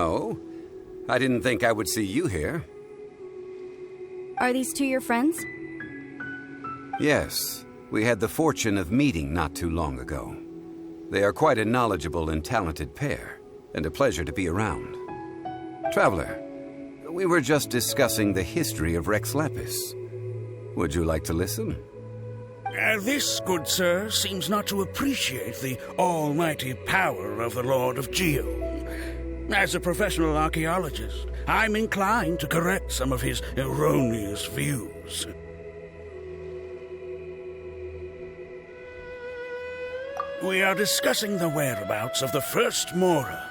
Oh? I didn't think I would see you here. Are these two your friends? Yes. We had the fortune of meeting not too long ago. They are quite a knowledgeable and talented pair, and a pleasure to be around. Traveler, we were just discussing the history of Rex Lapis. Would you like to listen? This, good sir, seems not to appreciate the almighty power of the Lord of Geo. As a professional archaeologist, I'm inclined to correct some of his erroneous views. We are discussing the whereabouts of the first Mora.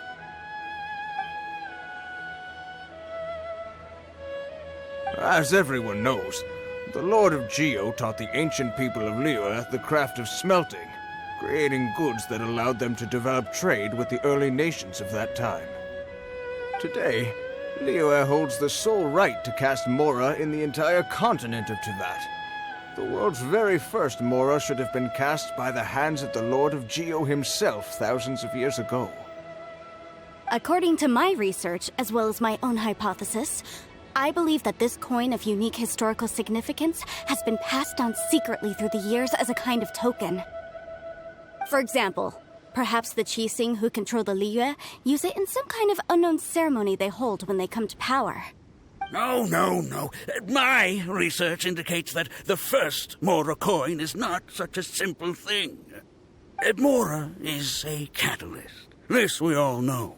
As everyone knows, the Lord of Geo taught the ancient people of Liyue the craft of smelting, creating goods that allowed them to develop trade with the early nations of that time. Today, Liyue holds the sole right to cast Mora in the entire continent of Teyvat. The world's very first Mora should have been cast by the hands of the Lord of Geo himself thousands of years ago. According to my research, as well as my own hypothesis, I believe that this coin of unique historical significance has been passed down secretly through the years as a kind of token. For example, perhaps the Qixing who control the Liyue use it in some kind of unknown ceremony they hold when they come to power. No. My research indicates that the first Mora coin is not such a simple thing. Mora is a catalyst. This we all know.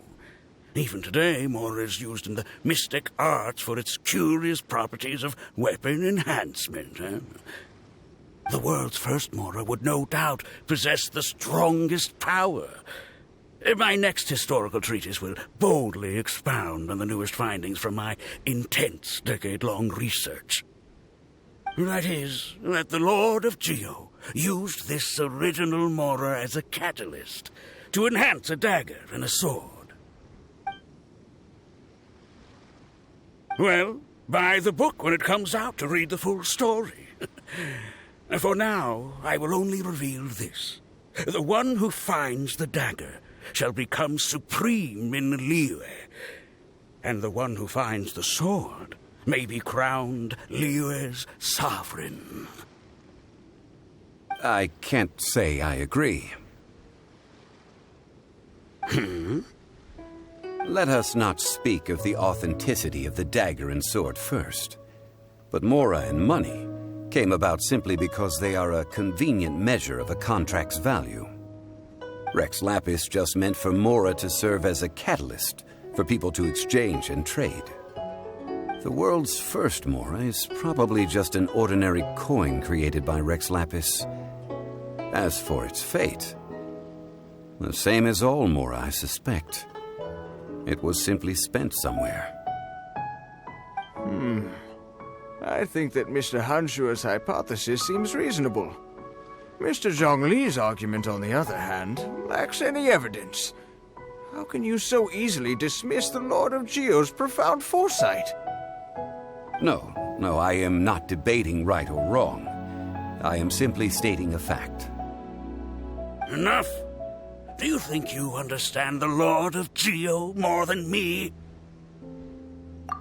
Even today, Mora is used in the mystic arts for its curious properties of weapon enhancement. The world's first Mora would no doubt possess the strongest power. My next historical treatise will boldly expound on the newest findings from my intense decade-long research. That is, that the Lord of Geo used this original Mora as a catalyst to enhance a dagger and a sword. Well, buy the book when it comes out to read the full story. For now, I will only reveal this. The one who finds the dagger shall become supreme in Liyue, and the one who finds the sword may be crowned Liyue's sovereign. I can't say I agree. Let us not speak of the authenticity of the dagger and sword first. But Mora and money came about simply because they are a convenient measure of a contract's value. Rex Lapis just meant for Mora to serve as a catalyst for people to exchange and trade. The world's first Mora is probably just an ordinary coin created by Rex Lapis. As for its fate, the same as all Mora, I suspect. It was simply spent somewhere. I think that Mr. Hanshua's hypothesis seems reasonable. Mr. Zhongli's argument, on the other hand, lacks any evidence. How can you so easily dismiss the Lord of Geo's profound foresight? No, I am not debating right or wrong. I am simply stating a fact. Enough! Do you think you understand the Lord of Geo more than me?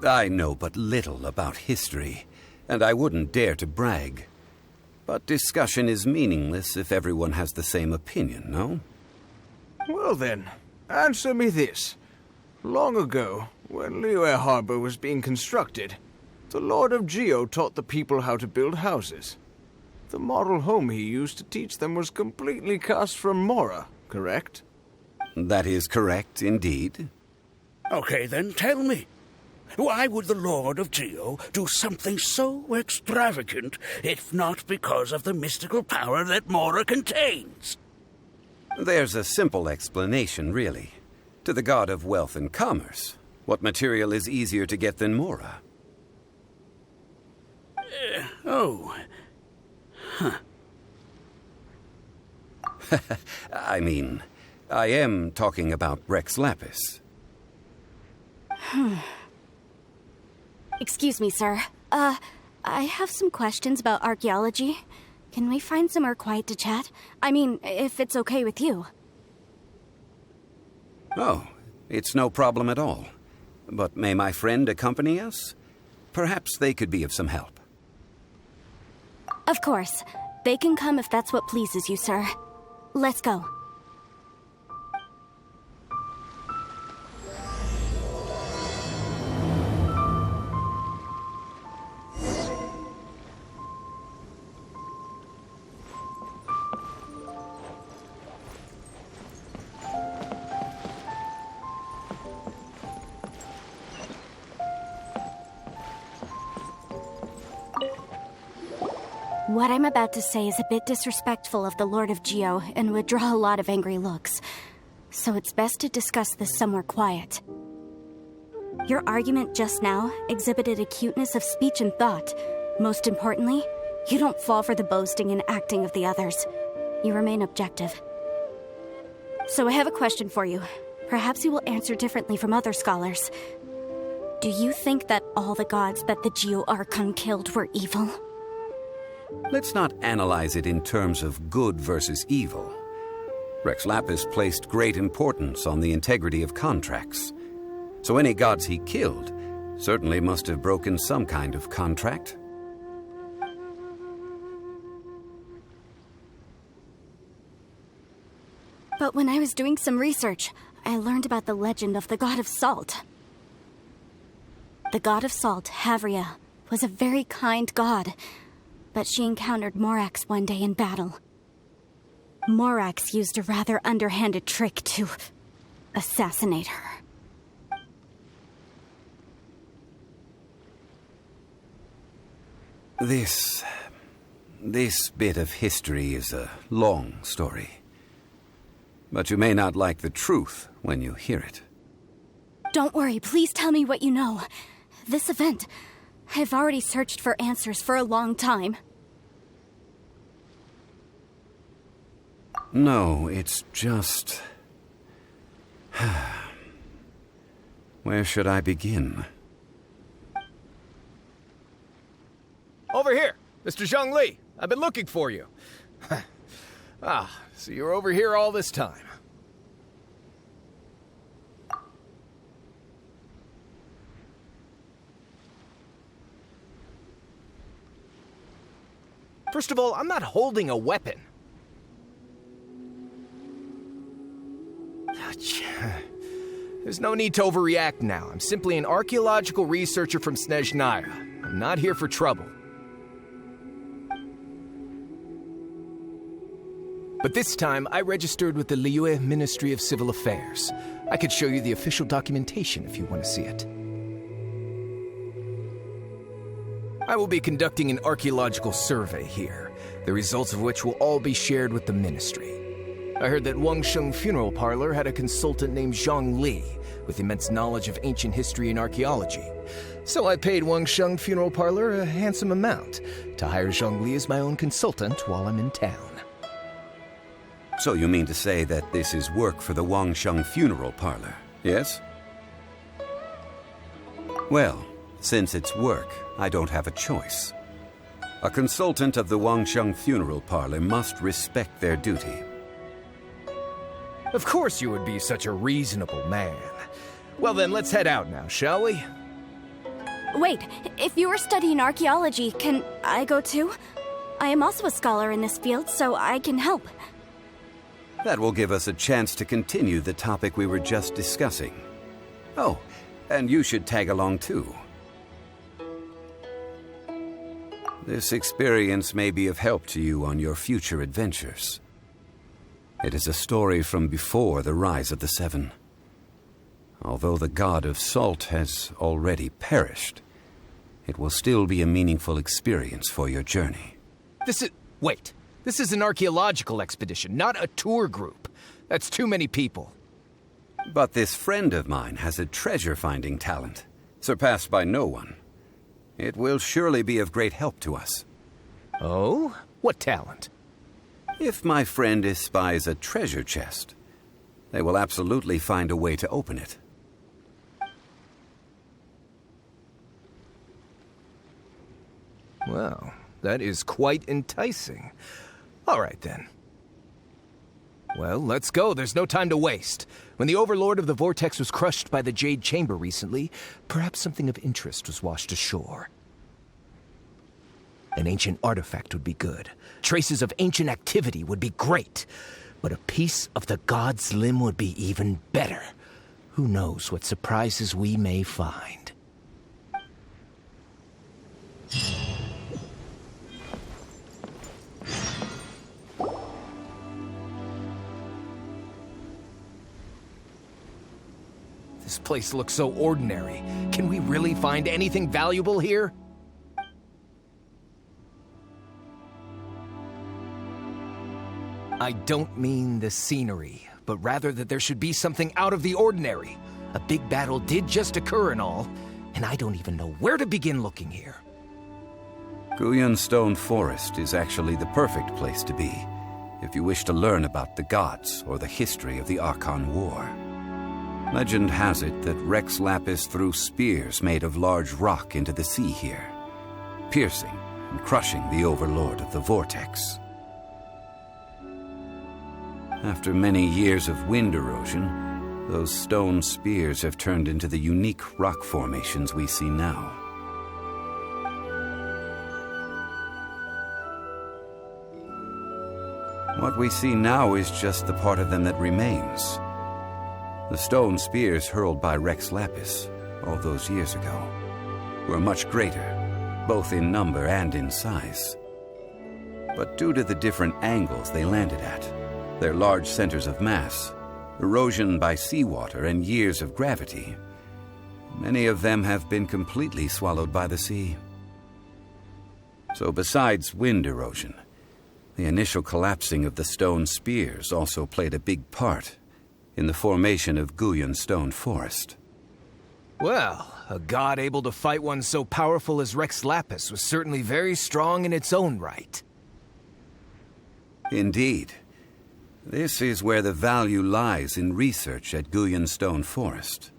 I know but little about history, and I wouldn't dare to brag. But discussion is meaningless if everyone has the same opinion, no? Well then, answer me this. Long ago, when Liyue Harbor was being constructed, the Lord of Geo taught the people how to build houses. The model home he used to teach them was completely cast from Mora, correct? That is correct, indeed. Okay, then tell me. Why would the Lord of Geo do something so extravagant, if not because of the mystical power that Mora contains? There's a simple explanation, really. To the god of wealth and commerce, what material is easier to get than Mora? I mean, I am talking about Rex Lapis. Excuse me, sir. I have some questions about archaeology. Can we find somewhere quiet to chat? I mean, if it's okay with you. Oh, it's no problem at all. But may my friend accompany us? Perhaps they could be of some help. Of course. They can come if that's what pleases you, sir. Let's go. What I'm about to say is a bit disrespectful of the Lord of Geo and would draw a lot of angry looks. So it's best to discuss this somewhere quiet. Your argument just now exhibited acuteness of speech and thought. Most importantly, you don't fall for the boasting and acting of the others. You remain objective. So I have a question for you. Perhaps you will answer differently from other scholars. Do you think that all the gods that the Geo Archon killed were evil? Let's not analyze it in terms of good versus evil. Rex Lapis placed great importance on the integrity of contracts. So any gods he killed certainly must have broken some kind of contract. But when I was doing some research, I learned about the legend of the god of salt. The god of salt, Havria, was a very kind god. But she encountered Morax one day in battle. Morax used a rather underhanded trick to assassinate her. This bit of history is a long story. But you may not like the truth when you hear it. Don't worry, please tell me what you know. This event, I've already searched for answers for a long time. No, it's just... Where should I begin? Over here, Mr. Zhongli. I've been looking for you. So you're over here all this time. First of all, I'm not holding a weapon. There's no need to overreact now. I'm simply an archaeological researcher from Snezhnaya. I'm not here for trouble. But this time, I registered with the Liyue Ministry of Civil Affairs. I could show you the official documentation if you want to see it. I will be conducting an archaeological survey here, the results of which will all be shared with the ministry. I heard that Wangsheng Funeral Parlor had a consultant named Zhongli with immense knowledge of ancient history and archaeology. So I paid Wangsheng Funeral Parlor a handsome amount to hire Zhongli as my own consultant while I'm in town. So you mean to say that this is work for the Wangsheng Funeral Parlor, yes? Well, since it's work, I don't have a choice. A consultant of the Wangsheng Funeral Parlor must respect their duty. Of course you would be such a reasonable man. Well then, let's head out now, shall we? Wait, if you are studying archaeology, can I go too? I am also a scholar in this field, so I can help. That will give us a chance to continue the topic we were just discussing. Oh, and you should tag along too. This experience may be of help to you on your future adventures. It is a story from before the rise of the Seven. Although the god of salt has already perished, it will still be a meaningful experience for your journey. Wait. This is an archaeological expedition, not a tour group. That's too many people. But this friend of mine has a treasure-finding talent, surpassed by no one. It will surely be of great help to us. Oh? What talent? If my friend espies a treasure chest, they will absolutely find a way to open it. Well, that is quite enticing. All right, then. Well, let's go. There's no time to waste. When the Overlord of the Vortex was crushed by the Jade Chamber recently, perhaps something of interest was washed ashore. An ancient artifact would be good. Traces of ancient activity would be great. But a piece of the god's limb would be even better. Who knows what surprises we may find. This place looks so ordinary. Can we really find anything valuable here? I don't mean the scenery, but rather that there should be something out of the ordinary. A big battle did just occur and all, and I don't even know where to begin looking here. Guyan Stone Forest is actually the perfect place to be if you wish to learn about the gods or the history of the Archon War. Legend has it that Rex Lapis threw spears made of large rock into the sea here, piercing and crushing the Overlord of the Vortex. After many years of wind erosion, those stone spears have turned into the unique rock formations we see now. What we see now is just the part of them that remains. The stone spears hurled by Rex Lapis all those years ago were much greater, both in number and in size. But due to the different angles they landed at, their large centers of mass, erosion by seawater, and years of gravity, many of them have been completely swallowed by the sea. So besides wind erosion, the initial collapsing of the stone spears also played a big part in the formation of Guyan Stone Forest. Well, a god able to fight one so powerful as Rex Lapis was certainly very strong in its own right. Indeed. This is where the value lies in research at Guyan Stone Forest.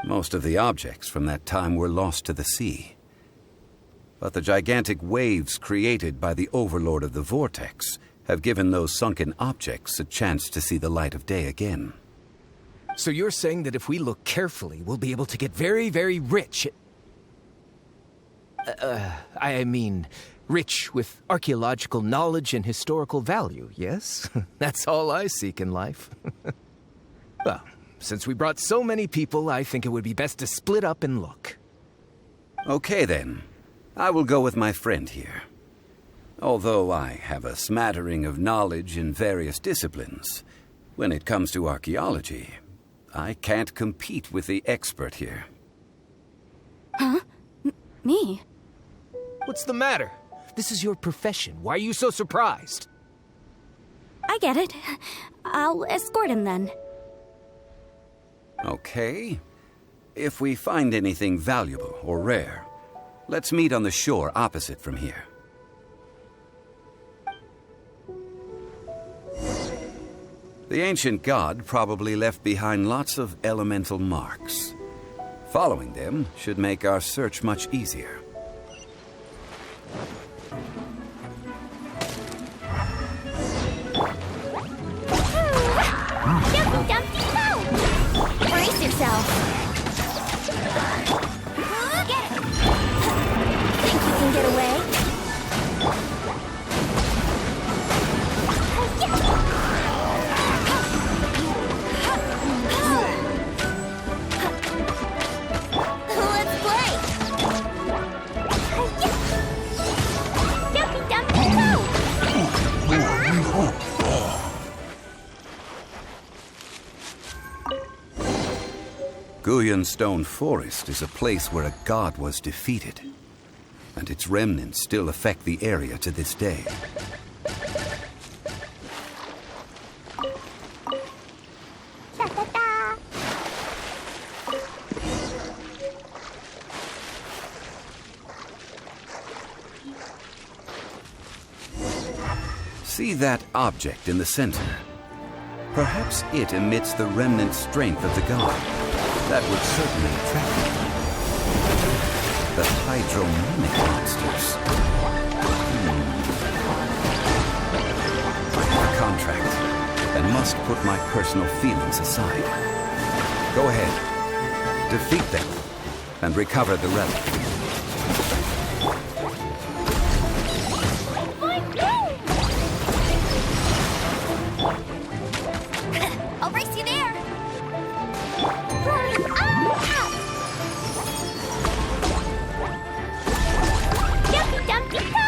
Most of the objects from that time were lost to the sea. But the gigantic waves created by the Overlord of the Vortex have given those sunken objects a chance to see the light of day again. So you're saying that if we look carefully, we'll be able to get very, very rich rich with archaeological knowledge and historical value, yes? That's all I seek in life. Well, since we brought so many people, I think it would be best to split up and look. Okay then. I will go with my friend here. Although I have a smattering of knowledge in various disciplines, when it comes to archaeology, I can't compete with the expert here. Huh? Me? What's the matter? This is your profession. Why are you so surprised? I get it. I'll escort him then. Okay. If we find anything valuable or rare, let's meet on the shore opposite from here. The ancient god probably left behind lots of elemental marks. Following them should make our search much easier. Dumpty Dumpty Go! Brace yourself. Get it! Think you can get away? Let's play! Dumpty Dumpty Go! Guyan Stone Forest is a place where a god was defeated, and its remnants still affect the area to this day. See that object in the center? Perhaps it emits the remnant strength of the god. That would certainly attract them. The hydromimic monsters. The contract. must put my personal feelings aside. Go ahead. Defeat them and recover the relic. I'll race you there! Dumpy Dumpty go!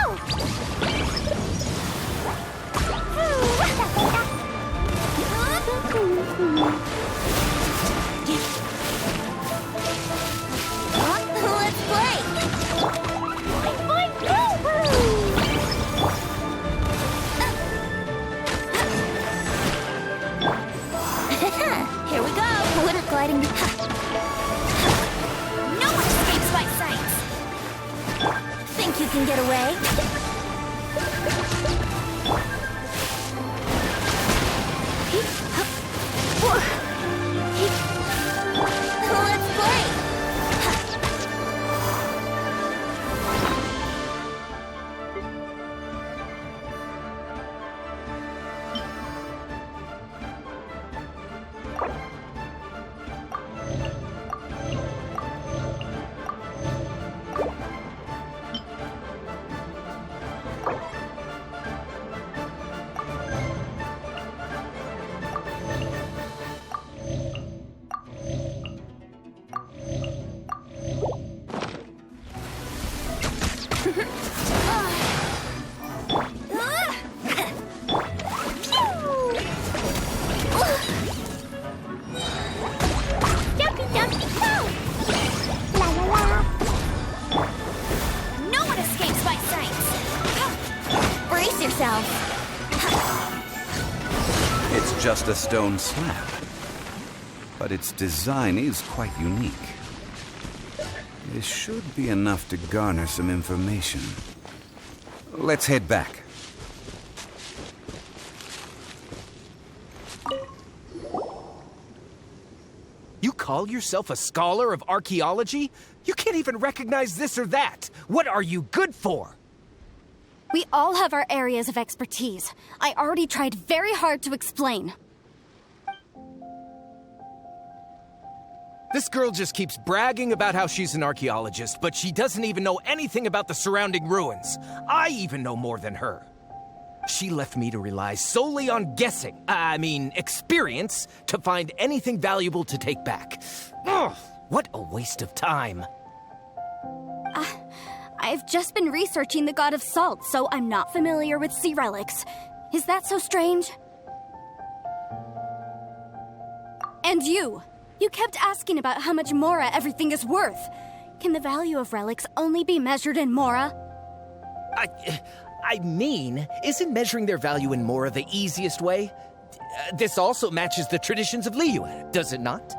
Let's play! Here we go! Glitter gliding. No one escapes my sight! Think you can get away? Let's play! No one escapes my sight! Brace yourself! It's just a stone slab, but its design is quite unique. This should be enough to garner some information. Let's head back. You call yourself a scholar of archaeology? You can't even recognize this or that. What are you good for? We all have our areas of expertise. I already tried very hard to explain. This girl just keeps bragging about how she's an archaeologist, but she doesn't even know anything about the surrounding ruins. I even know more than her. She left me to rely solely on guessing, experience, to find anything valuable to take back. Ugh, what a waste of time. I've just been researching the god of salt, so I'm not familiar with sea relics. Is that so strange? And you kept asking about how much Mora everything is worth. Can the value of relics only be measured in Mora? Isn't measuring their value in Mora the easiest way? This also matches the traditions of Liyue, does it not?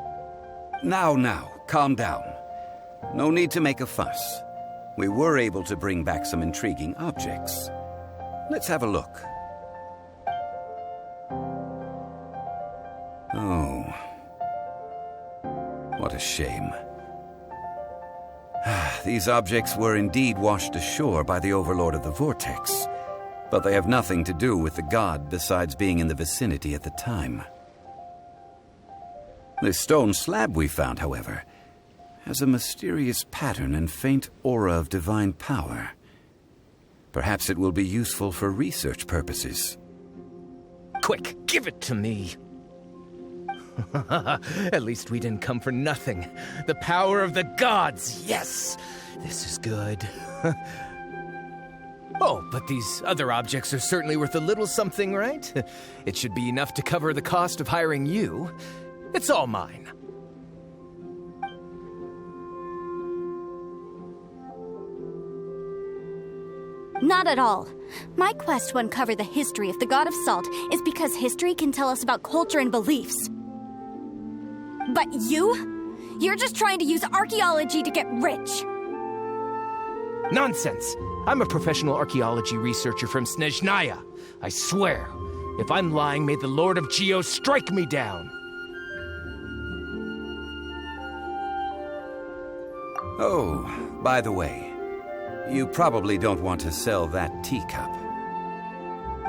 Now, calm down. No need to make a fuss. We were able to bring back some intriguing objects. Let's have a look. Oh. What a shame. These objects were indeed washed ashore by the Overlord of the Vortex, but they have nothing to do with the god besides being in the vicinity at the time. The stone slab we found, however, has a mysterious pattern and faint aura of divine power. Perhaps it will be useful for research purposes. Quick, give it to me. At least we didn't come for nothing. The power of the gods, yes! This is good. Oh, but these other objects are certainly worth a little something, right? It should be enough to cover the cost of hiring you. It's all mine. Not at all. My quest to uncover the history of the god of salt is because history can tell us about culture and beliefs. But you're just trying to use archaeology to get rich. Nonsense! I'm a professional archaeology researcher from Snezhnaya. I swear, if I'm lying, may the Lord of Geo strike me down. Oh, by the way, you probably don't want to sell that teacup.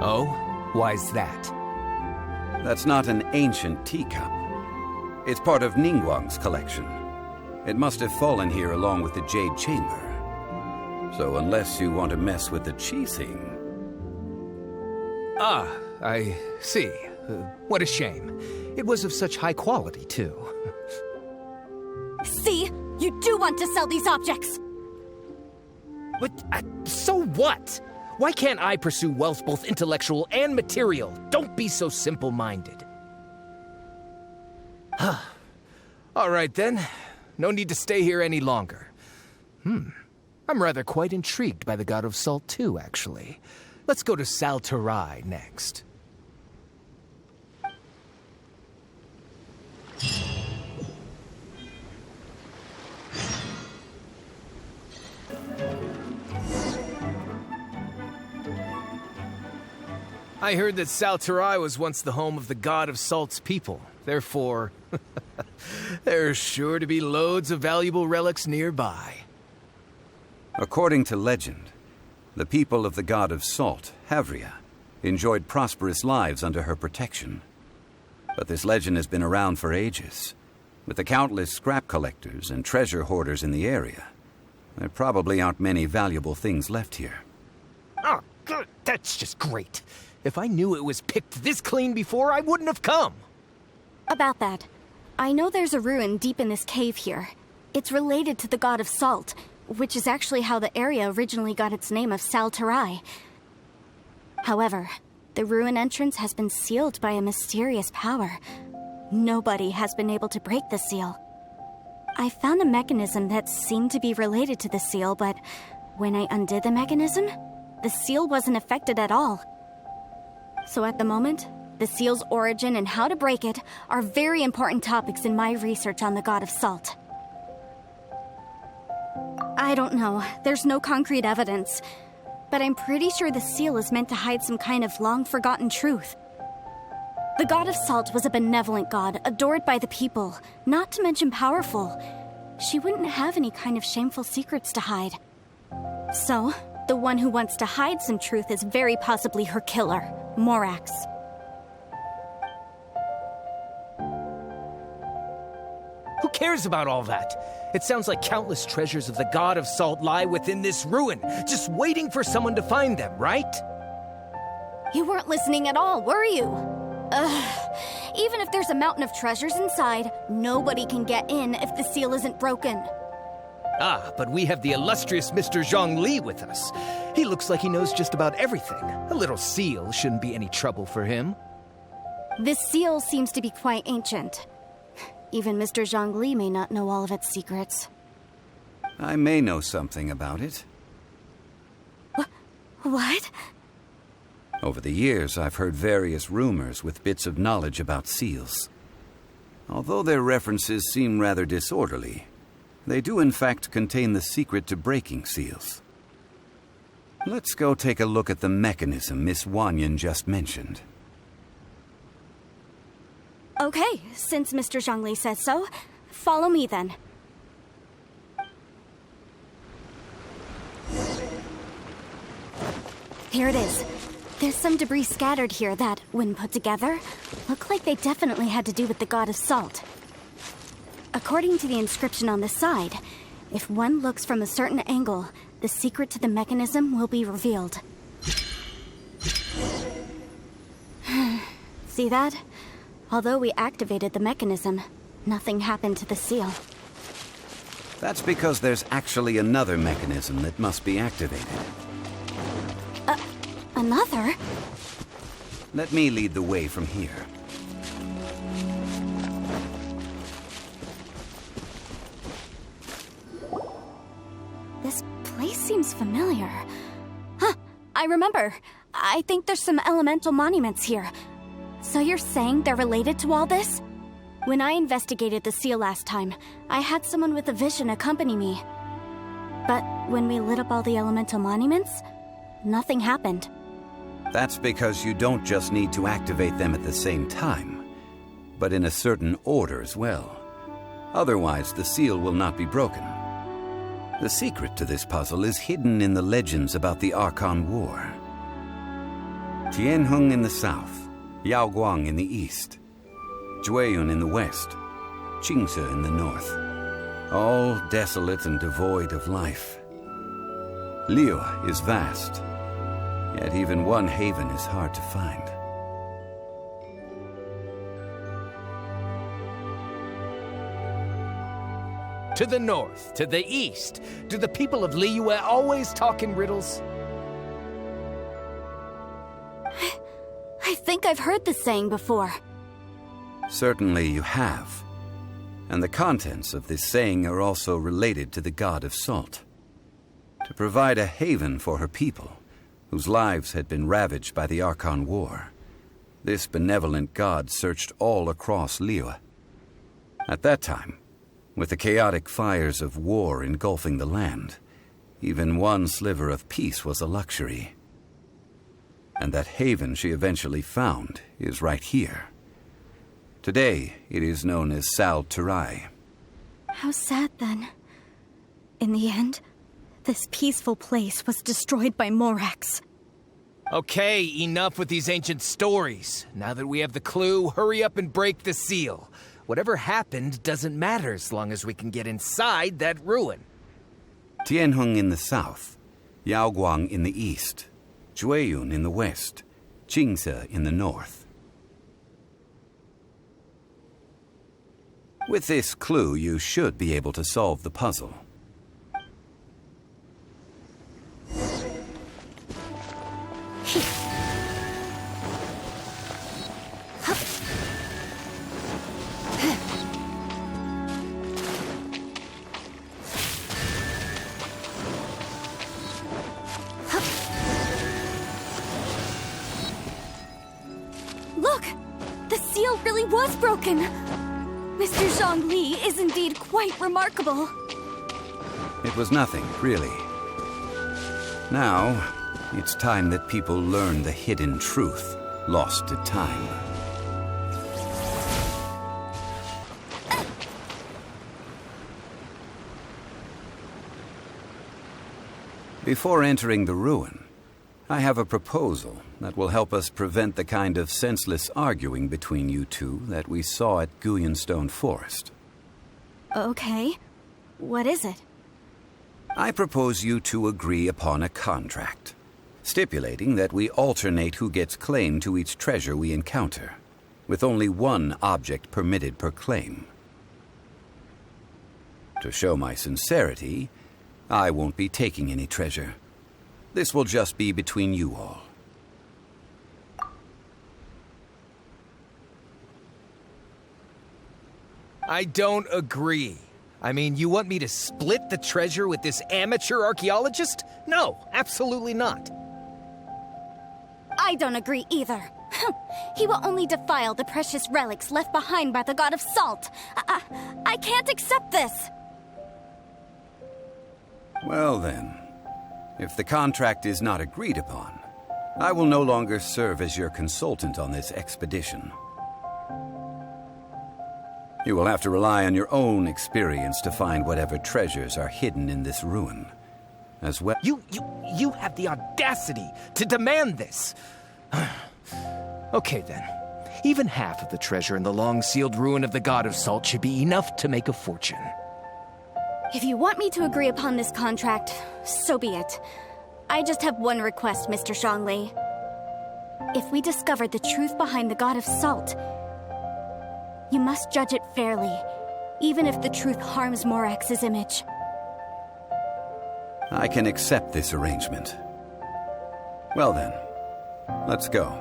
Oh? Why's that? That's not an ancient teacup. It's part of Ningguang's collection. It must have fallen here along with the Jade Chamber. So unless you want to mess with the Qixing... Ah, I see. What a shame. It was of such high quality, too. See? You do want to sell these objects! But, so what? Why can't I pursue wealth both intellectual and material? Don't be so simple-minded. All right, then. No need to stay here any longer. I'm rather quite intrigued by the God of Salt, too, actually. Let's go to Salterai next. I heard that Salterai was once the home of the God of Salt's people. Therefore, there's sure to be loads of valuable relics nearby. According to legend, the people of the God of Salt, Havria, enjoyed prosperous lives under her protection. But this legend has been around for ages. With the countless scrap collectors and treasure hoarders in the area, there probably aren't many valuable things left here. Oh, good. That's just great. If I knew it was picked this clean before, I wouldn't have come. About that, I know there's a ruin deep in this cave here. It's related to the God of Salt, which is actually how the area originally got its name of Salterai. However, the ruin entrance has been sealed by a mysterious power. Nobody has been able to break the seal. I found a mechanism that seemed to be related to the seal, but when I undid the mechanism, the seal wasn't affected at all. So at the moment, the seal's origin and how to break it are very important topics in my research on the God of Salt. I don't know, there's no concrete evidence, but I'm pretty sure the seal is meant to hide some kind of long-forgotten truth. The God of Salt was a benevolent god, adored by the people, not to mention powerful. She wouldn't have any kind of shameful secrets to hide. So, the one who wants to hide some truth is very possibly her killer, Morax. Who cares about all that? It sounds like countless treasures of the God of Salt lie within this ruin, just waiting for someone to find them, right? You weren't listening at all, were you? Even if there's a mountain of treasures inside, nobody can get in if the seal isn't broken. Ah, but we have the illustrious Mr. Zhongli with us. He looks like he knows just about everything. A little seal shouldn't be any trouble for him. This seal seems to be quite ancient. Even Mr. Zhongli may not know all of its secrets. I may know something about it. What? Over the years, I've heard various rumors with bits of knowledge about seals. Although their references seem rather disorderly, they do in fact contain the secret to breaking seals. Let's go take a look at the mechanism Miss Wanyan just mentioned. Okay, since Mr. Zhongli says so, follow me then. Here it is. There's some debris scattered here that, when put together, look like they definitely had to do with the God of Salt. According to the inscription on the side, if one looks from a certain angle, the secret to the mechanism will be revealed. See that? Although we activated the mechanism, nothing happened to the seal. That's because there's actually another mechanism that must be activated. Another? Let me lead the way from here. This place seems familiar. Huh, I remember. I think there's some elemental monuments here. So you're saying they're related to all this? When I investigated the seal last time, I had someone with a vision accompany me. But when we lit up all the elemental monuments, nothing happened. That's because you don't just need to activate them at the same time, but in a certain order as well. Otherwise, the seal will not be broken. The secret to this puzzle is hidden in the legends about the Archon War. Tianheng in the south, Yaoguang in the east, Jueyun in the west, Qingce in the north, all desolate and devoid of life. Liyue is vast, yet even one haven is hard to find. To the north, to the east. Do the people of Liyue always talk in riddles? I think I've heard this saying before. Certainly you have. And the contents of this saying are also related to the god of salt. To provide a haven for her people, whose lives had been ravaged by the Archon War, this benevolent god searched all across Liyue. At that time, with the chaotic fires of war engulfing the land, even one sliver of peace was a luxury. And that haven she eventually found is right here. Today, it is known as Sal Turai. How sad, then. In the end, this peaceful place was destroyed by Morax. Okay, enough with these ancient stories. Now that we have the clue, hurry up and break the seal. Whatever happened doesn't matter as long as we can get inside that ruin. Tianheng in the south, Yaoguang in the east, Jueyun in the west, Qingce in the north. With this clue, you should be able to solve the puzzle. Look! The seal really was broken! Mr. Zhongli is indeed quite remarkable. It was nothing, really. Now, it's time that people learn the hidden truth lost to time. Before entering the ruin, I have a proposal that will help us prevent the kind of senseless arguing between you two that we saw at Guyonstone Forest. Okay. What is it? I propose you two agree upon a contract, stipulating that we alternate who gets claim to each treasure we encounter, with only one object permitted per claim. To show my sincerity, I won't be taking any treasure. This will just be between you all. I don't agree. I mean, you want me to split the treasure with this amateur archaeologist? No, absolutely not. I don't agree either. He will only defile the precious relics left behind by the god of salt. I can't accept this. Well then, if the contract is not agreed upon, I will no longer serve as your consultant on this expedition. You will have to rely on your own experience to find whatever treasures are hidden in this ruin, as well. You have the audacity to demand this. Okay then. Even half of the treasure in the long-sealed ruin of the God of Salt should be enough to make a fortune. If you want me to agree upon this contract, so be it. I just have one request, Mr. Zhongli. If we discover the truth behind the God of Salt, you must judge it fairly, even if the truth harms Morax's image. I can accept this arrangement. Well then, let's go.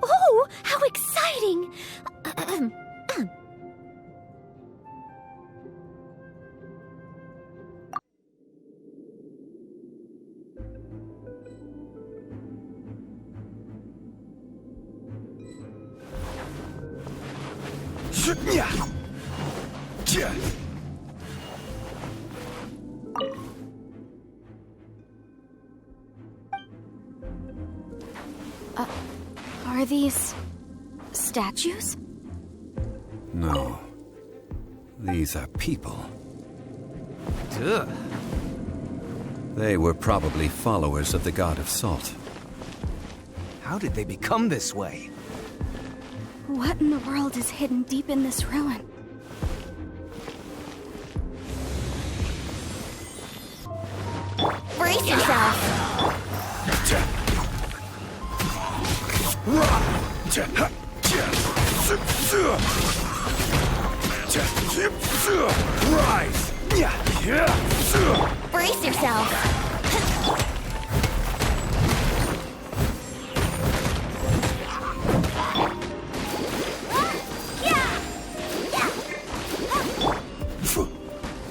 Oh, how exciting! Are these statues? No. These are people. Ugh. They were probably followers of the god of salt. How did they become this way? What in the world is hidden deep in this ruin? Brace yourself! Rise! Brace yourself!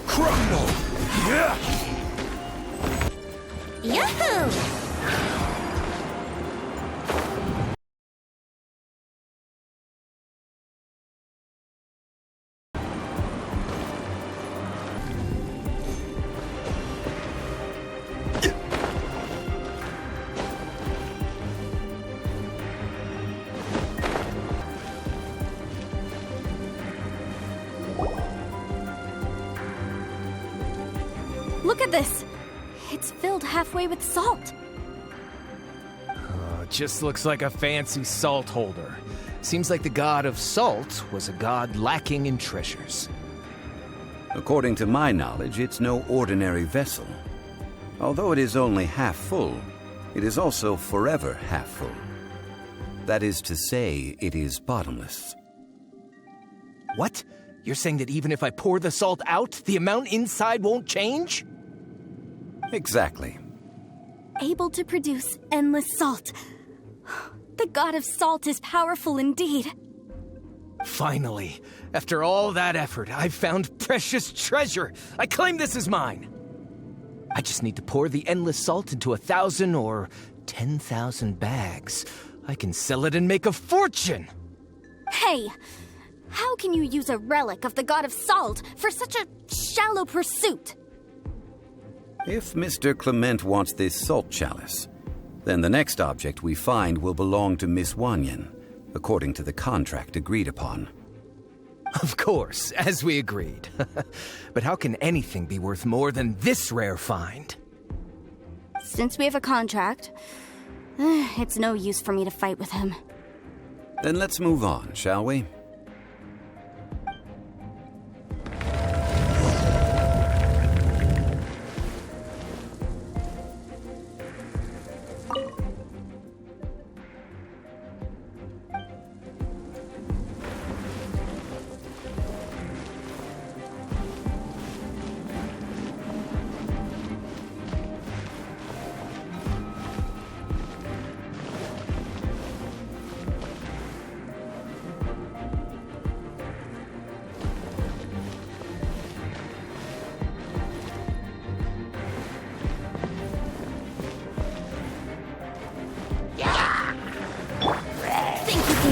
Crumble! Yahoo! Look at this! It's filled halfway with salt. Just looks like a fancy salt holder. Seems like the god of salt was a god lacking in treasures. According to my knowledge, it's no ordinary vessel. Although it is only half full, it is also forever half full. That is to say, it is bottomless. What? You're saying that even if I pour the salt out, the amount inside won't change? Exactly. Able to produce endless salt. The god of salt is powerful indeed. Finally, after all that effort, I've found precious treasure. I claim this as mine. I just need to pour the endless salt into 1,000 or 10,000 bags. I can sell it and make a fortune. Hey, how can you use a relic of the god of salt for such a shallow pursuit? If Mr. Clement wants this salt chalice, then the next object we find will belong to Miss Wanyan, according to the contract agreed upon. Of course, as we agreed. But how can anything be worth more than this rare find? Since we have a contract, it's no use for me to fight with him. Then let's move on, shall we?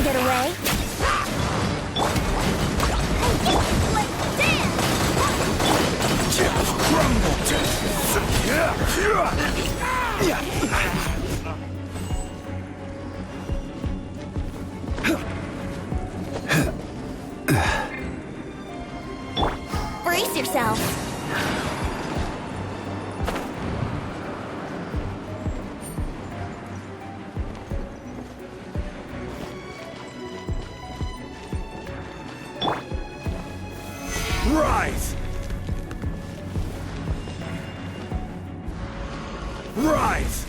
Get away. Brace yourself. Rise! Rise!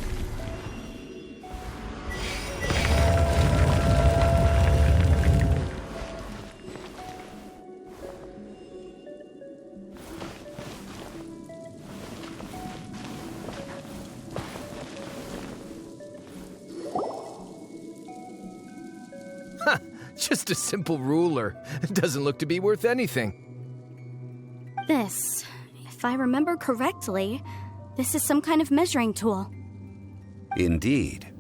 Just a simple ruler. It doesn't look to be worth anything. This, if I remember correctly, this is some kind of measuring tool. Indeed.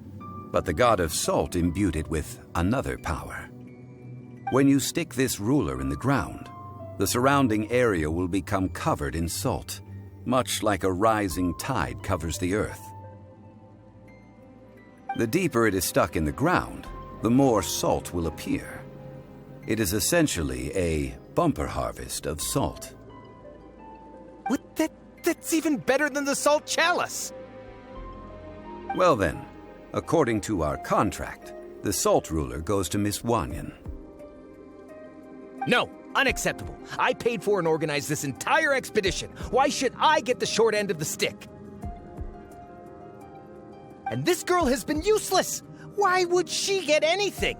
But the god of salt imbued it with another power. When you stick this ruler in the ground, the surrounding area will become covered in salt, much like a rising tide covers the earth. The deeper it is stuck in the ground, the more salt will appear. It is essentially a bumper harvest of salt. What? That's even better than the salt chalice! Well then, according to our contract, the salt ruler goes to Miss Wanyan. No, unacceptable. I paid for and organized this entire expedition. Why should I get the short end of the stick? And this girl has been useless! Why would she get anything?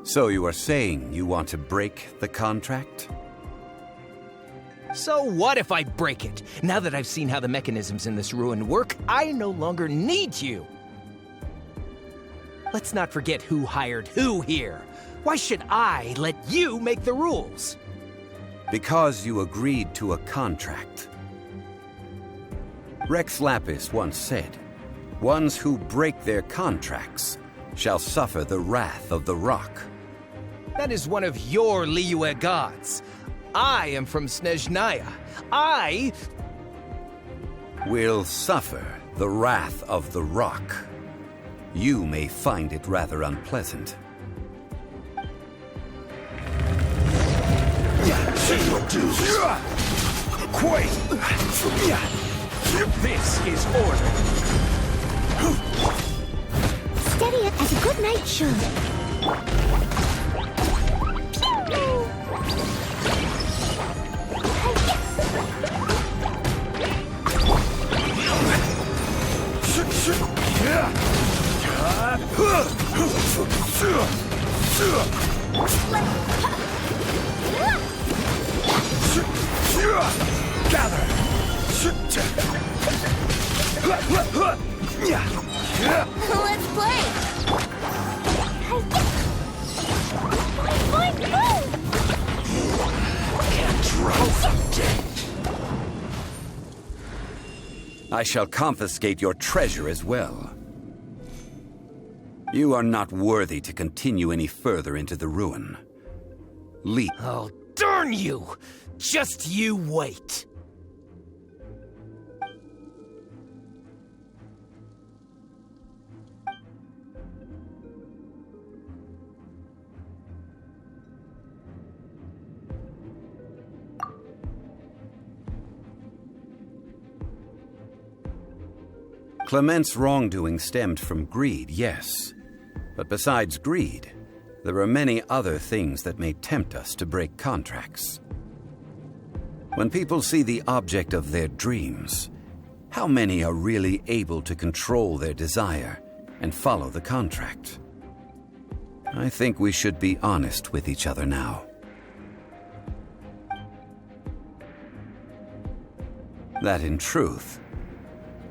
So you are saying you want to break the contract? So what if I break it? Now that I've seen how the mechanisms in this ruin work, I no longer need you. Let's not forget who hired who here. Why should I let you make the rules? Because you agreed to a contract. Rex Lapis once said, "Ones who break their contracts shall suffer the wrath of the rock." That is one of your Liyue gods. I am from Snezhnaya. I will suffer the wrath of the rock. You may find it rather unpleasant. Quake! This is order. Steady it as a good knight should. Gather! Let's play! I shall confiscate your treasure as well. You are not worthy to continue any further into the ruin. Leap. Oh, darn you! Just you wait. Clement's wrongdoing stemmed from greed, yes. But besides greed, there are many other things that may tempt us to break contracts. When people see the object of their dreams, how many are really able to control their desire and follow the contract? I think we should be honest with each other now. That in truth,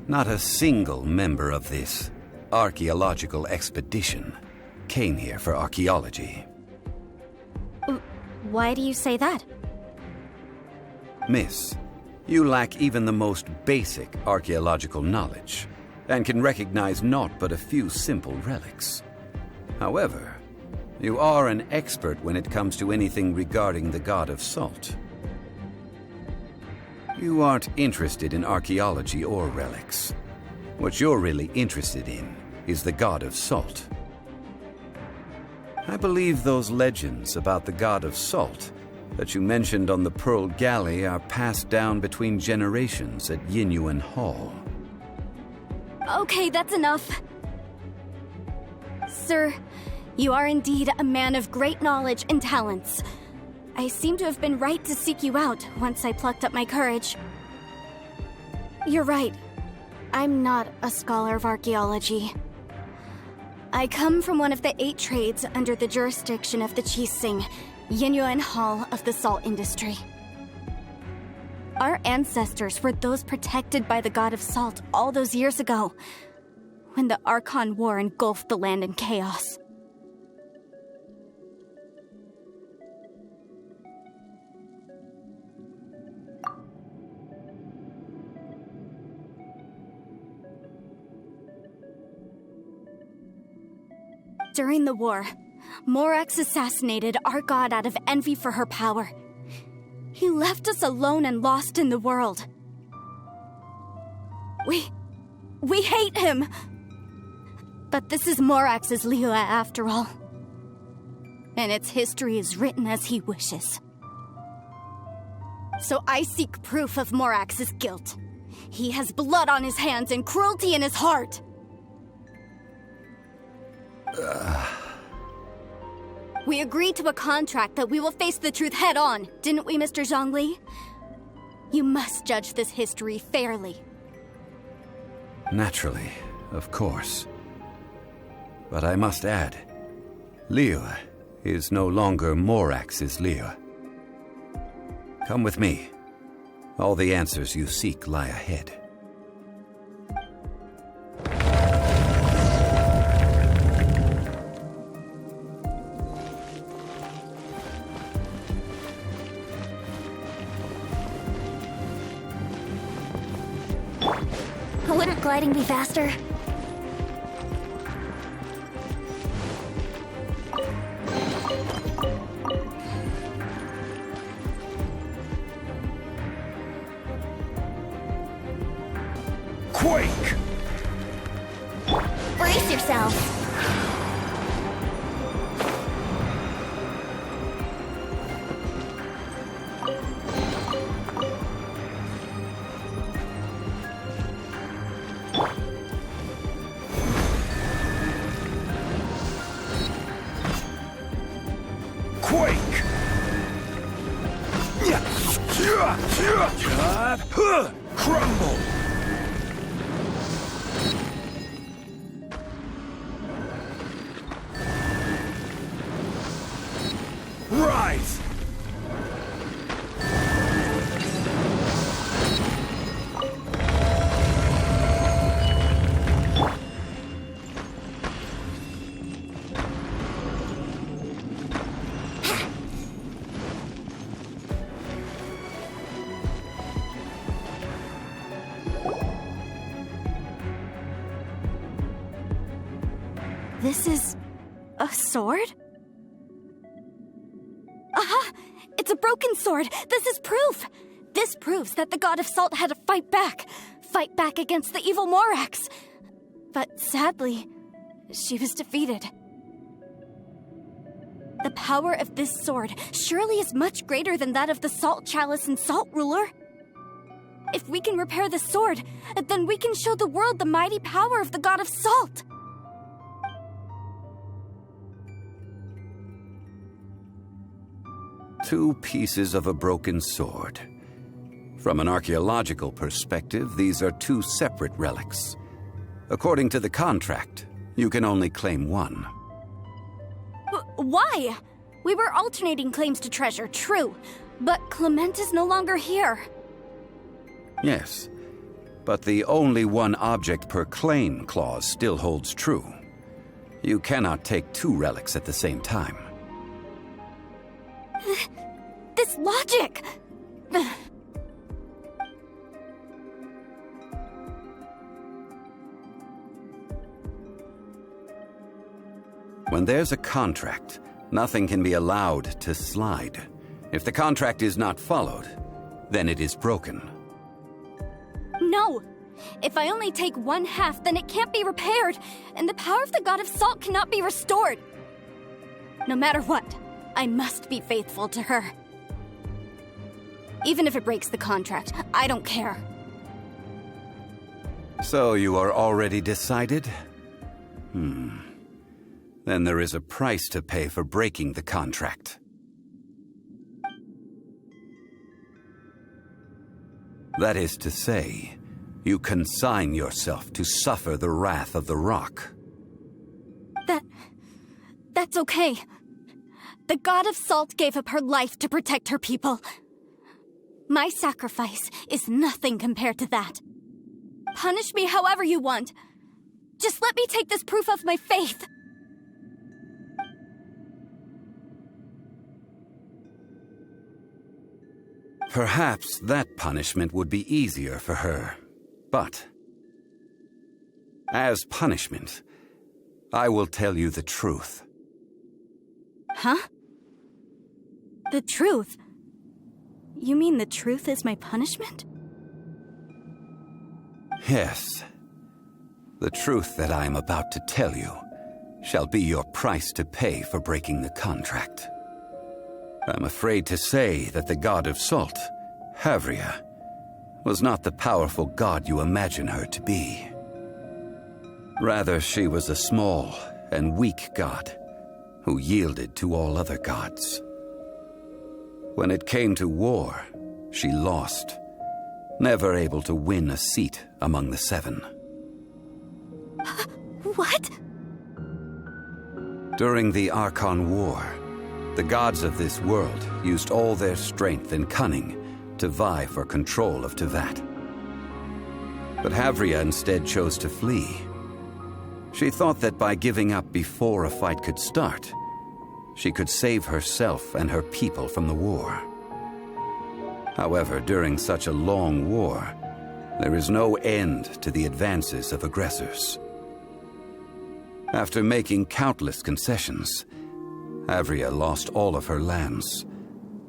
not a single member of this archaeological expedition came here for archaeology. Why do you say that? Miss, you lack even the most basic archaeological knowledge, and can recognize naught but a few simple relics. However, you are an expert when it comes to anything regarding the god of salt. You aren't interested in archaeology or relics. What you're really interested in is the god of salt. I believe those legends about the god of salt that you mentioned on the Pearl Galley are passed down between generations at Yinyuan Hall. Okay, that's enough. Sir, you are indeed a man of great knowledge and talents. I seem to have been right to seek you out once I plucked up my courage. You're right. I'm not a scholar of archaeology. I come from one of the 8 trades under the jurisdiction of the Chising, Yinyuan Hall of the salt industry. Our ancestors were those protected by the god of salt all those years ago, when the Archon War engulfed the land in chaos. During the war, Morax assassinated our god out of envy for her power. He left us alone and lost in the world. We hate him! But this is Morax's Liyue after all. And its history is written as he wishes. So I seek proof of Morax's guilt. He has blood on his hands and cruelty in his heart. We agreed to a contract that we will face the truth head on, didn't we, Mr. Zhongli? You must judge this history fairly. Naturally, of course. But I must add, Liyue is no longer Morax's Liyue. Come with me. All the answers you seek lie ahead. Wouldn't gliding be faster? Quake! Brace yourself! Quake! Crumble! Rise! This is a sword? Aha! It's a broken sword! This is proof! This proves that the god of salt had to fight back against the evil Morax. But sadly, she was defeated. The power of this sword surely is much greater than that of the Salt Chalice and Salt Ruler. If we can repair the sword, then we can show the world the mighty power of the god of salt. Two pieces of a broken sword. From an archaeological perspective, these are two separate relics. According to the contract, you can only claim one. Why? We were alternating claims to treasure, true, but Clement is no longer here. Yes, but the only one object per claim clause still holds true. You cannot take two relics at the same time. This logic! When there's a contract, nothing can be allowed to slide. If the contract is not followed, then it is broken. No! If I only take one half, then it can't be repaired, and the power of the god of salt cannot be restored. No matter what, I must be faithful to her. Even if it breaks the contract, I don't care. So you are already decided? Then there is a price to pay for breaking the contract. That is to say, you consign yourself to suffer the wrath of the rock. That's okay. The god of salt gave up her life to protect her people. My sacrifice is nothing compared to that. Punish me however you want. Just let me take this proof of my faith. Perhaps that punishment would be easier for her, but as punishment, I will tell you the truth. Huh? The truth? You mean the truth is my punishment? Yes. The truth that I am about to tell you shall be your price to pay for breaking the contract. I'm afraid to say that the god of salt, Havria, was not the powerful god you imagine her to be. Rather, she was a small and weak god who yielded to all other gods. When it came to war, she lost, never able to win a seat among the seven. What? During the Archon War, the gods of this world used all their strength and cunning to vie for control of Tevat. But Havria instead chose to flee. She thought that by giving up before a fight could start, she could save herself and her people from the war. However, during such a long war, there is no end to the advances of aggressors. After making countless concessions, Havria lost all of her lands,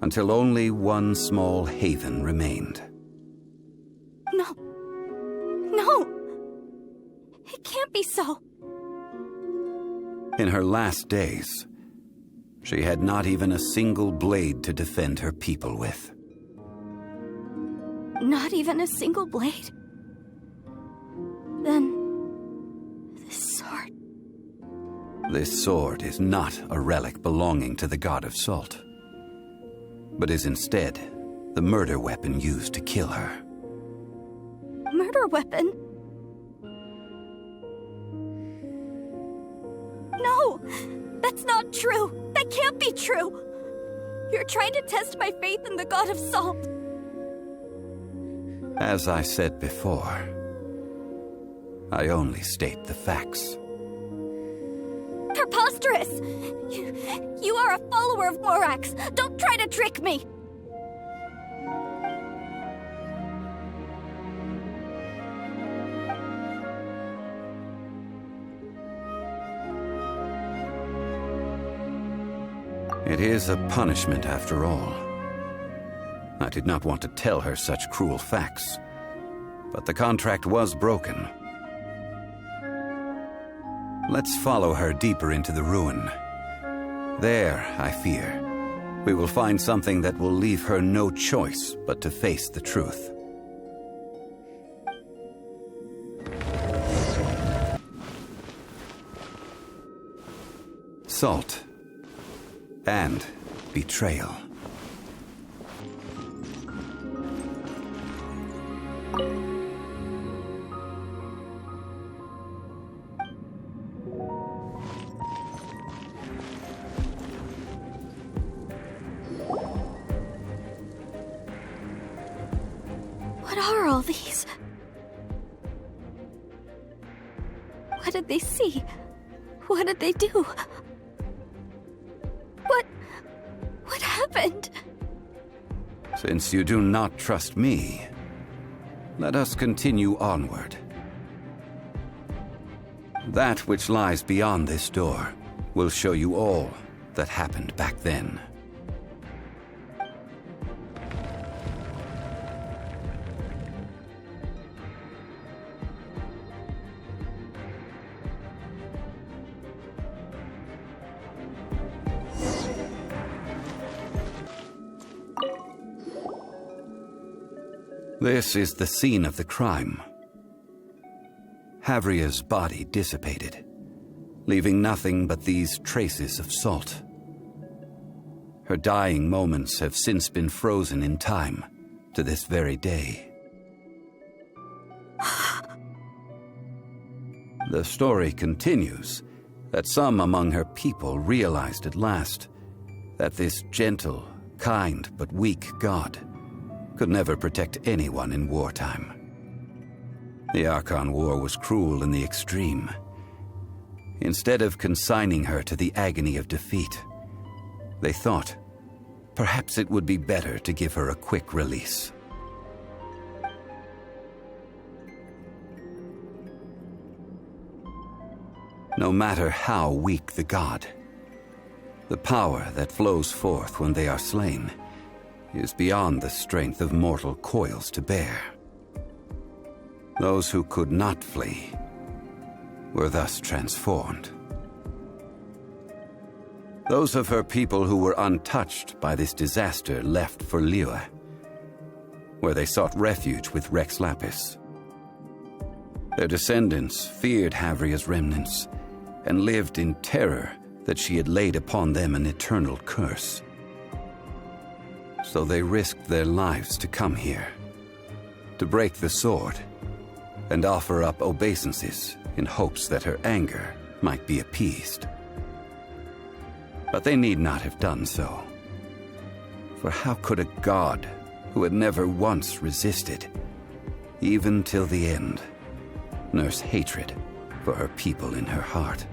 until only one small haven remained. No. It can't be so. In her last days, she had not even a single blade to defend her people with. Not even a single blade? Then, this sword... This sword is not a relic belonging to the god of salt, but is instead the murder weapon used to kill her. Murder weapon? No! That's not true! That can't be true! You're trying to test my faith in the god of salt! As I said before, I only state the facts. Preposterous! You are a follower of Morax! Don't try to trick me! It is a punishment after all. I did not want to tell her such cruel facts, but the contract was broken. Let's follow her deeper into the ruin. There, I fear, we will find something that will leave her no choice but to face the truth. Salt and betrayal. What are all these? What did they see? What did they do? What happened? Since you do not trust me, let us continue onward. That which lies beyond this door will show you all that happened back then. This is the scene of the crime. Havria's body dissipated, leaving nothing but these traces of salt. Her dying moments have since been frozen in time to this very day. The story continues that some among her people realized at last that this gentle, kind, but weak god could never protect anyone in wartime. The Archon War was cruel in the extreme. Instead of consigning her to the agony of defeat, they thought perhaps it would be better to give her a quick release. No matter how weak the god, the power that flows forth when they are slain is beyond the strength of mortal coils to bear. Those who could not flee were thus transformed. Those of her people who were untouched by this disaster left for Liyue, where they sought refuge with Rex Lapis. Their descendants feared Havria's remnants and lived in terror that she had laid upon them an eternal curse. So they risked their lives to come here, to break the sword, and offer up obeisances in hopes that her anger might be appeased. But they need not have done so. For how could a god who had never once resisted, even till the end, nurse hatred for her people in her heart?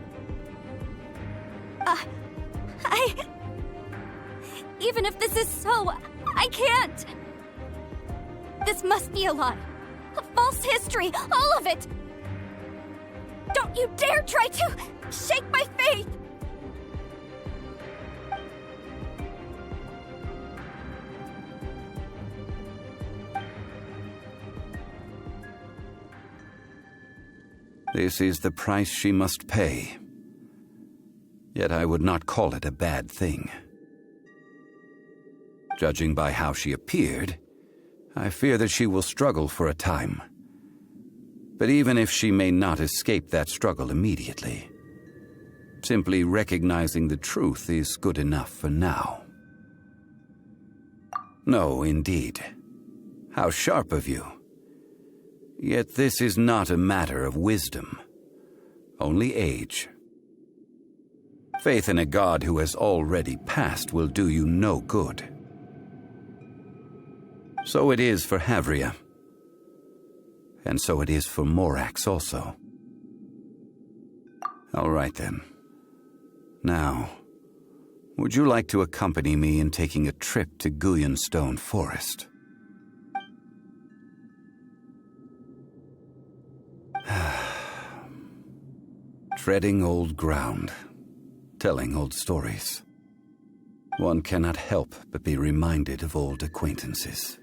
Even if this is so, I can't! This must be a lie. A false history, all of it! Don't you dare try to shake my faith! This is the price she must pay. Yet I would not call it a bad thing. Judging by how she appeared, I fear that she will struggle for a time. But even if she may not escape that struggle immediately, simply recognizing the truth is good enough for now. No, indeed. How sharp of you. Yet this is not a matter of wisdom, only age. Faith in a god who has already passed will do you no good. So it is for Havria. And so it is for Morax also. All right then. Now, would you like to accompany me in taking a trip to Guyanstone Forest? Treading old ground, telling old stories. One cannot help but be reminded of old acquaintances.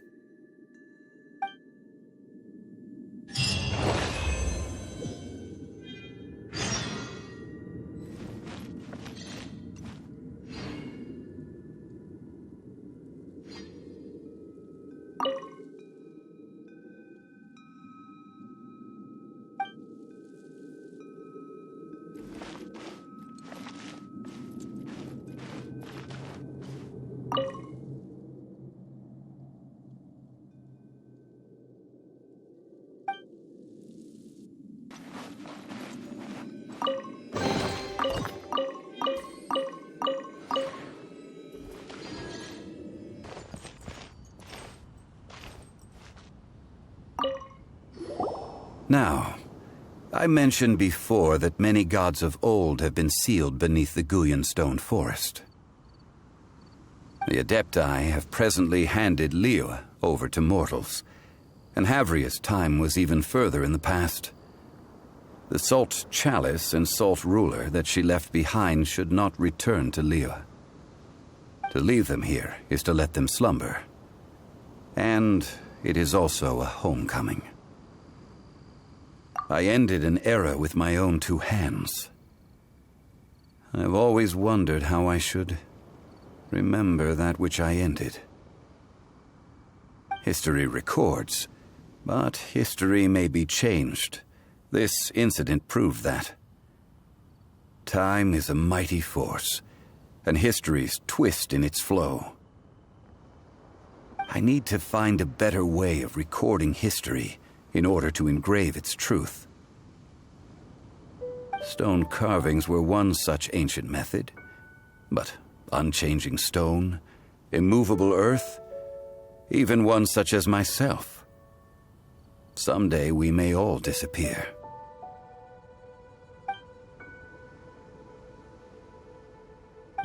Now, I mentioned before that many gods of old have been sealed beneath the Guyanstone Forest. The Adepti have presently handed Liyue over to mortals, and Havria's time was even further in the past. The Salt Chalice and Salt Ruler that she left behind should not return to Liyue. To leave them here is to let them slumber. And it is also a homecoming. I ended an era with my own two hands. I've always wondered how I should remember that which I ended. History records, but history may be changed. This incident proved that. Time is a mighty force, and history's twist in its flow. I need to find a better way of recording history in order to engrave its truth. Stone carvings were one such ancient method, but unchanging stone, immovable earth, even one such as myself. Someday we may all disappear.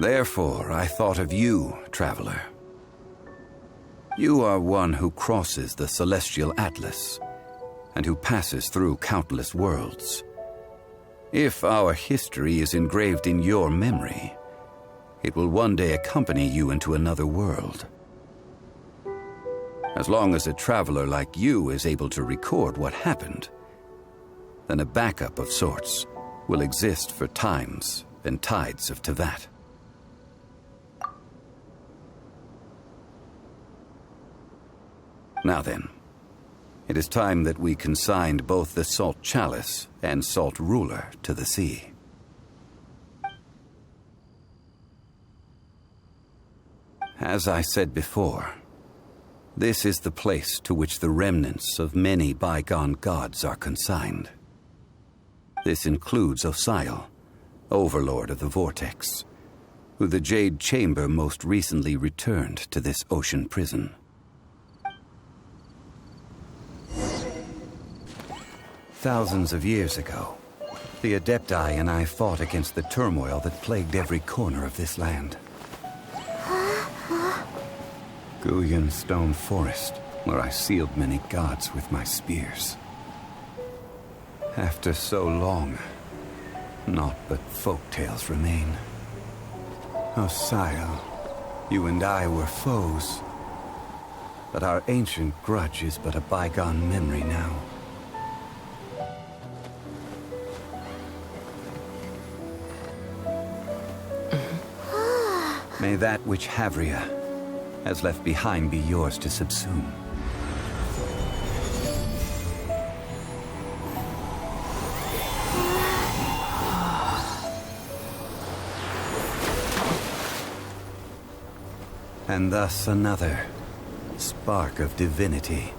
Therefore, I thought of you, traveler. You are one who crosses the celestial atlas, and who passes through countless worlds. If our history is engraved in your memory, it will one day accompany you into another world. As long as a traveler like you is able to record what happened, then a backup of sorts will exist for times and tides of Teyvat. Now then, it is time that we consigned both the Salt Chalice and Salt Ruler to the sea. As I said before, this is the place to which the remnants of many bygone gods are consigned. This includes Osial, Overlord of the Vortex, who the Jade Chamber most recently returned to this ocean prison. Thousands of years ago, the Adepti and I fought against the turmoil that plagued every corner of this land. Guyan Stone Forest, where I sealed many gods with my spears. After so long, naught but folk tales remain. Osial, you and I were foes, but our ancient grudge is but a bygone memory now. May that which Havria has left behind be yours to subsume. And thus another spark of divinity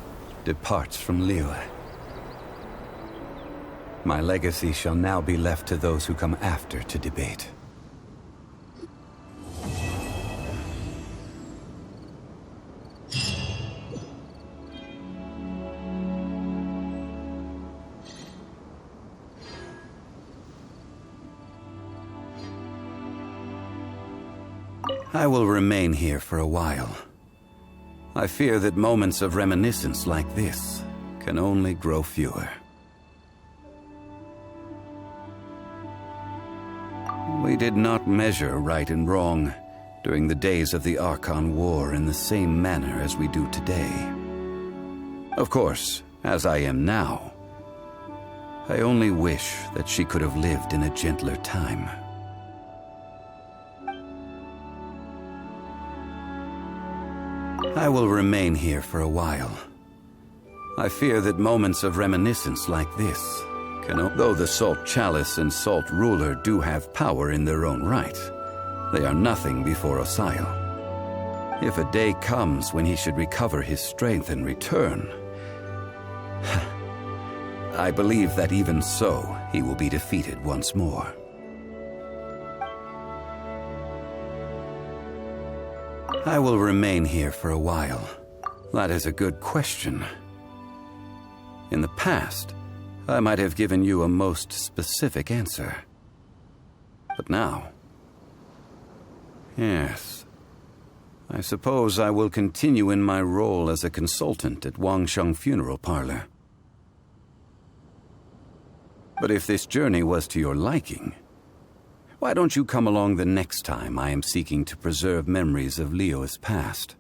departs from Liyue. My legacy shall now be left to those who come after to debate. I will remain here for a while. I fear that moments of reminiscence like this can only grow fewer. We did not measure right and wrong during the days of the Archon War in the same manner as we do today. Of course, as I am now, I only wish that she could have lived in a gentler time. I will remain here for a while. I fear that moments of reminiscence like this can, though the Salt Chalice and Salt Ruler do have power in their own right, they are nothing before Osial. If a day comes when he should recover his strength and return, I believe that even so, he will be defeated once more. I will remain here for a while. That is a good question. In the past, I might have given you a most specific answer. But now... yes. I suppose I will continue in my role as a consultant at Wangsheng Funeral Parlor. But if this journey was to your liking, why don't you come along the next time I am seeking to preserve memories of Liyue's past?